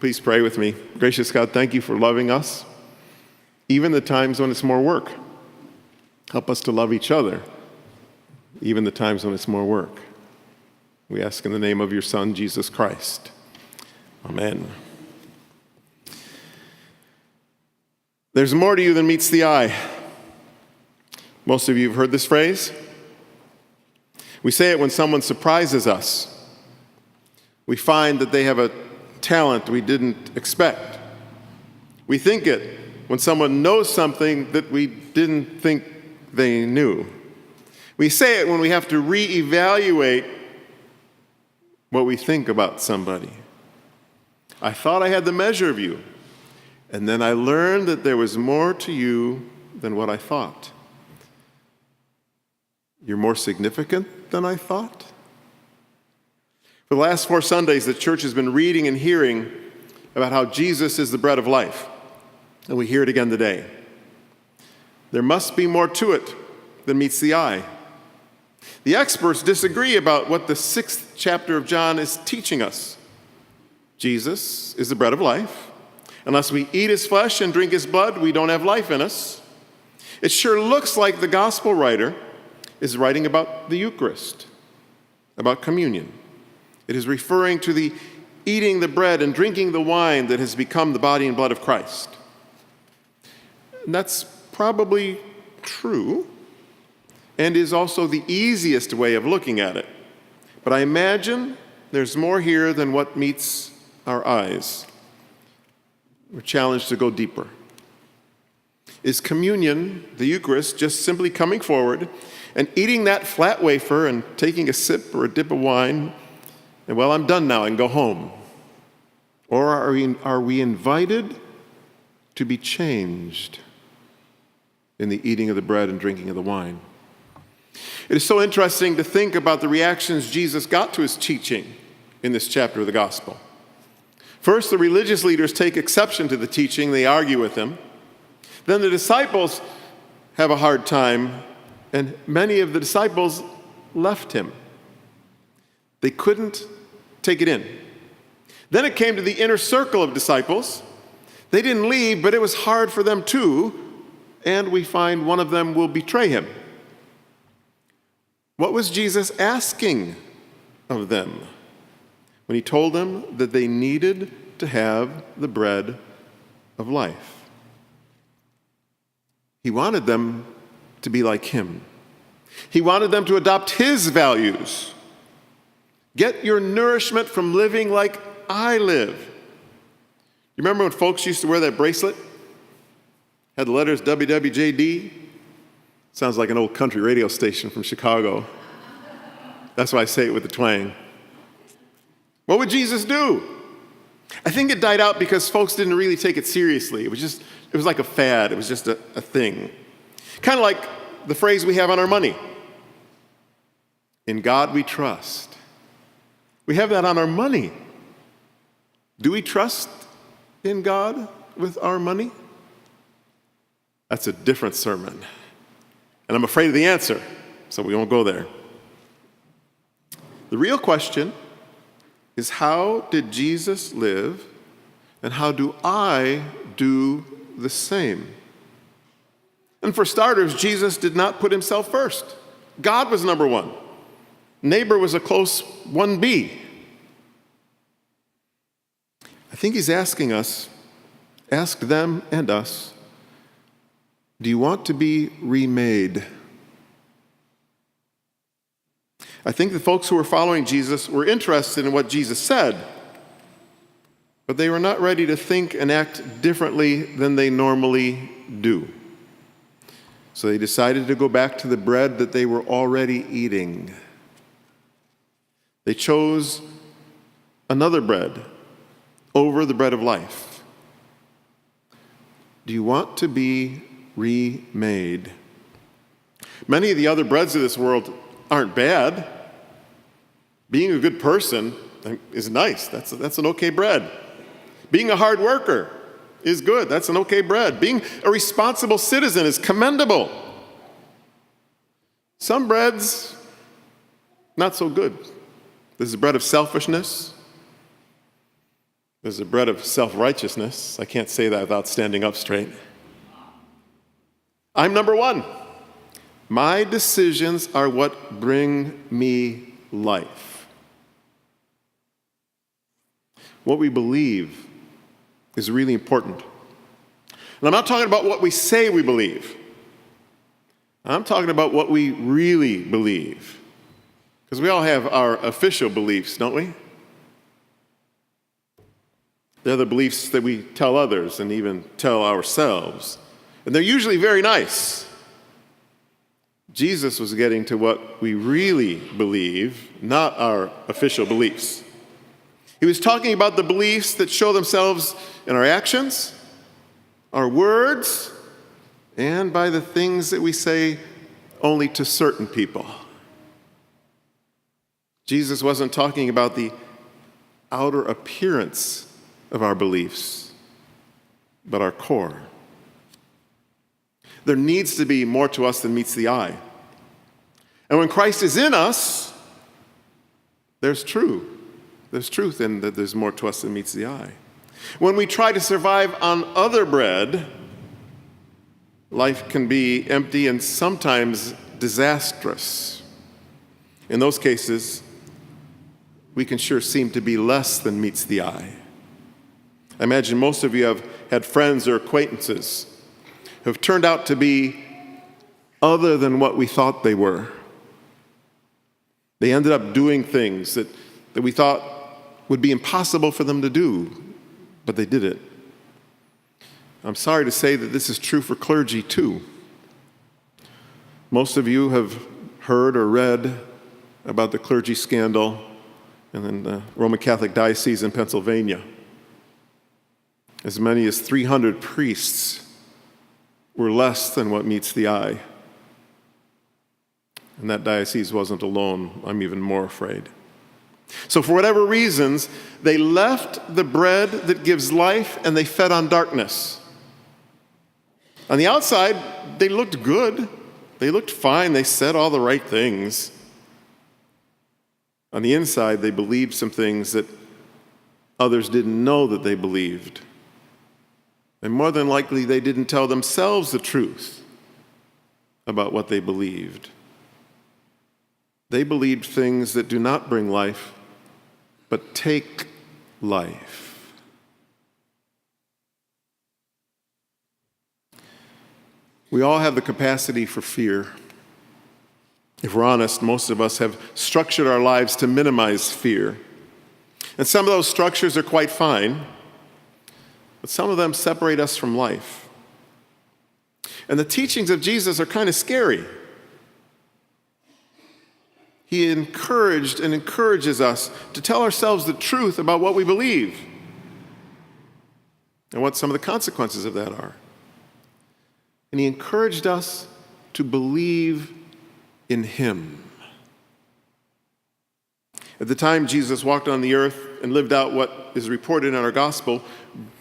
Please pray with me. Gracious God, thank you for loving us, even the times when it's more work. Help us to love each other, even the times when it's more work. We ask in the name of your Son, Jesus Christ. Amen. There's more to you than meets the eye. Most of you have heard this phrase. We say it when someone surprises us. We find that they have a talent we didn't expect. We think it when someone knows something that we didn't think they knew. We say it when we have to reevaluate what we think about somebody. I thought I had the measure of you, and then I learned that there was more to you than what I thought. You're more significant than I thought? For the last 4 Sundays, the church has been reading and hearing about how Jesus is the bread of life, and we hear it again today. There must be more to it than meets the eye. The experts disagree about what the 6th chapter of John is teaching us. Jesus is the bread of life. Unless we eat his flesh and drink his blood, we don't have life in us. It sure looks like the gospel writer is writing about the Eucharist, about communion. It is referring to the eating the bread and drinking the wine that has become the body and blood of Christ. And that's probably true and is also the easiest way of looking at it. But I imagine there's more here than what meets our eyes. We're challenged to go deeper. Is communion, the Eucharist, just simply coming forward and eating that flat wafer and taking a sip or a dip of wine, and well, I'm done now, I can go home? Or are we invited to be changed in the eating of the bread and drinking of the wine? It is so interesting to think about the reactions Jesus got to his teaching in this chapter of the gospel. First, the religious leaders take exception to the teaching. They argue with him. Then the disciples have a hard time, and many of the disciples left him. They couldn't take it in. Then it came to the inner circle of disciples. They didn't leave, but it was hard for them too, and we find one of them will betray him. What was Jesus asking of them when he told them that they needed to have the bread of life? He wanted them to be like him. He wanted them to adopt his values. Get your nourishment from living like I live. You remember when folks used to wear that bracelet? Had the letters WWJD? Sounds like an old country radio station from Chicago. That's why I say it with the twang. What would Jesus do? I think it died out because folks didn't really take it seriously. It was like a fad. It was just a thing. Kind of like the phrase we have on our money. In God we trust. We have that on our money. Do we trust in God with our money? That's a different sermon. And I'm afraid of the answer, so we won't go there. The real question is, how did Jesus live, and how do I do the same? And for starters, Jesus did not put himself first. God was number one. Neighbor was a close 1B. I think he's asking us, ask them and us, do you want to be remade? I think the folks who were following Jesus were interested in what Jesus said, but they were not ready to think and act differently than they normally do. So they decided to go back to the bread that they were already eating. They chose another bread over the bread of life. Do you want to be remade? Many of the other breads of this world aren't bad. Being a good person is nice. That's an okay bread. Being a hard worker is good. That's an okay bread. Being a responsible citizen is commendable. Some breads, not so good. This is bread of selfishness. There's the bread of self-righteousness. I can't say that without standing up straight. I'm number one. My decisions are what bring me life. What we believe is really important. And I'm not talking about what we say we believe. I'm talking about what we really believe. Because we all have our official beliefs, don't we? They're the beliefs that we tell others and even tell ourselves. And they're usually very nice. Jesus was getting to what we really believe, not our official beliefs. He was talking about the beliefs that show themselves in our actions, our words, and by the things that we say only to certain people. Jesus wasn't talking about the outer appearance of our beliefs, but our core. There needs to be more to us than meets the eye. And when Christ is in us, there's truth. There's truth in that there's more to us than meets the eye. When we try to survive on other bread, life can be empty and sometimes disastrous. In those cases, we can sure seem to be less than meets the eye. I imagine most of you have had friends or acquaintances who have turned out to be other than what we thought they were. They ended up doing things that we thought would be impossible for them to do, but they did it. I'm sorry to say that this is true for clergy too. Most of you have heard or read about the clergy scandal in the Roman Catholic Diocese in Pennsylvania. As many as 300 priests were less than what meets the eye. And that diocese wasn't alone. I'm even more afraid. So for whatever reasons, they left the bread that gives life and they fed on darkness. On the outside, they looked good. They looked fine. They said all the right things. On the inside, they believed some things that others didn't know that they believed. And more than likely, they didn't tell themselves the truth about what they believed. They believed things that do not bring life, but take life. We all have the capacity for fear. If we're honest, most of us have structured our lives to minimize fear. And some of those structures are quite fine, but some of them separate us from life. And the teachings of Jesus are kind of scary. He encouraged and encourages us to tell ourselves the truth about what we believe and what some of the consequences of that are. And he encouraged us to believe in him. At the time Jesus walked on the earth and lived out what is reported in our gospel,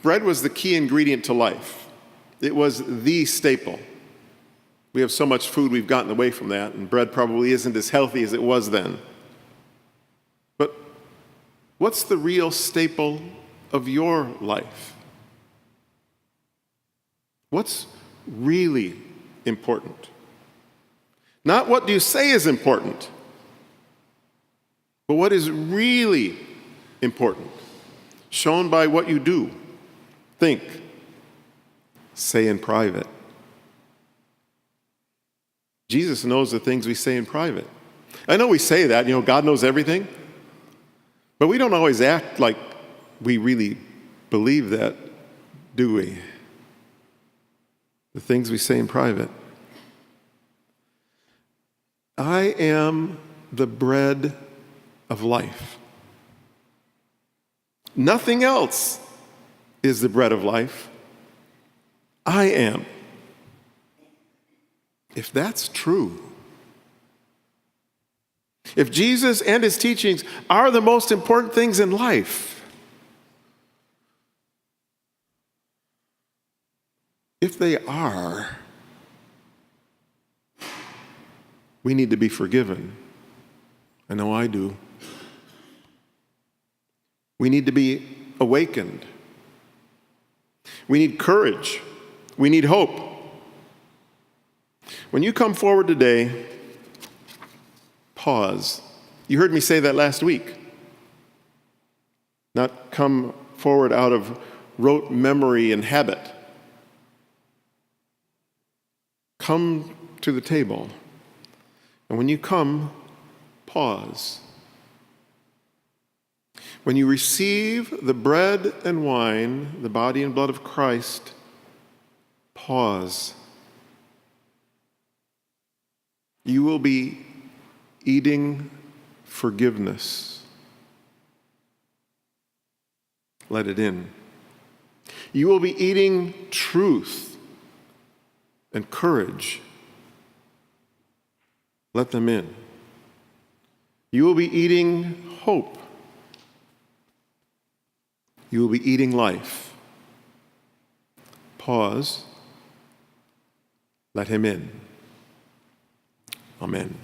bread was the key ingredient to life. It was the staple. We have so much food, we've gotten away from that, and bread probably isn't as healthy as it was then. But what's the real staple of your life? What's really important? Not what do you say is important, but what is really important, shown by what you do, think, say in private. Jesus knows the things we say in private. I know we say that, God knows everything, but we don't always act like we really believe that, do we? The things we say in private. I am the bread of life. Nothing else is the bread of life. I am. If that's true, if Jesus and his teachings are the most important things in life, if they are, we need to be forgiven. I know I do. We need to be awakened. We need courage. We need hope. When you come forward today, pause. You heard me say that last week. Not come forward out of rote memory and habit. Come to the table. And when you come, pause. When you receive the bread and wine, the body and blood of Christ, pause. You will be eating forgiveness. Let it in. You will be eating truth and courage. Let them in. You will be eating hope. You will be eating life. Pause. Let him in. Amen.